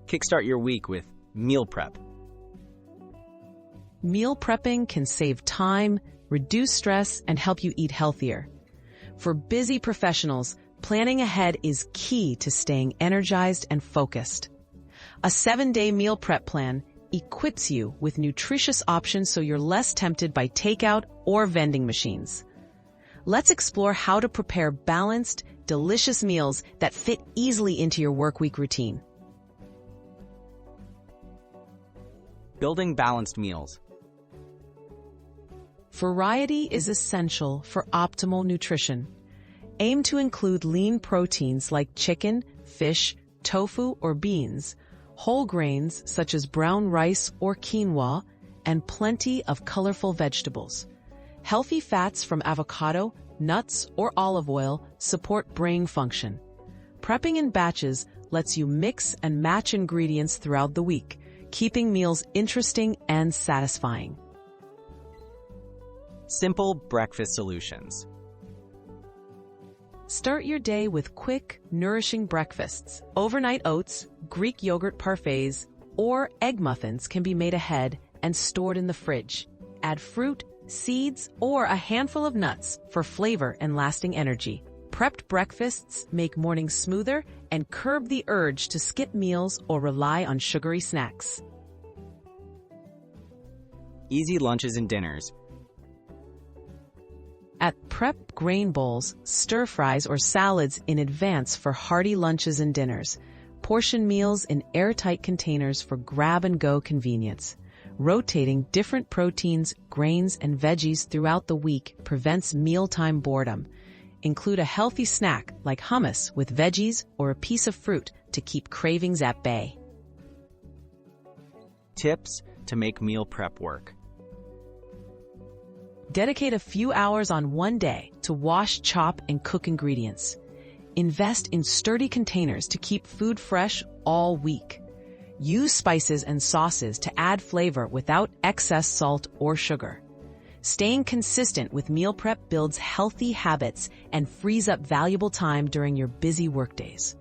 Kickstart your week with meal prep. Meal prepping can save time, reduce stress, and help you eat healthier. For busy professionals, planning ahead is key to staying energized and focused. A 7-day meal prep plan equips you with nutritious options so you're less tempted by takeout or vending machines. Let's explore how to prepare balanced, delicious meals that fit easily into your workweek routine. Building balanced meals. Variety is essential for optimal nutrition. Aim to include lean proteins like chicken, fish, tofu, or beans, whole grains such as brown rice or quinoa, and plenty of colorful vegetables. Healthy fats from avocado, nuts, or olive oil support brain function. Prepping in batches lets you mix and match ingredients throughout the week, keeping meals interesting and satisfying. Simple breakfast solutions. Start your day with quick, nourishing breakfasts. Overnight oats, Greek yogurt parfaits, or egg muffins can be made ahead and stored in the fridge. Add fruit, seeds, or a handful of nuts for flavor and lasting energy. Prepped breakfasts make mornings smoother and curb the urge to skip meals or rely on sugary snacks. Easy lunches and dinners. Prep grain bowls, stir-fries, or salads in advance for hearty lunches and dinners. Portion meals in airtight containers for grab-and-go convenience. Rotating different proteins, grains, and veggies throughout the week prevents mealtime boredom. Include a healthy snack like hummus with veggies or a piece of fruit to keep cravings at bay. Tips to make meal prep work. Dedicate a few hours on one day to wash, chop, and cook ingredients. Invest in sturdy containers to keep food fresh all week. Use spices and sauces to add flavor without excess salt or sugar. Staying consistent with meal prep builds healthy habits and frees up valuable time during your busy workdays.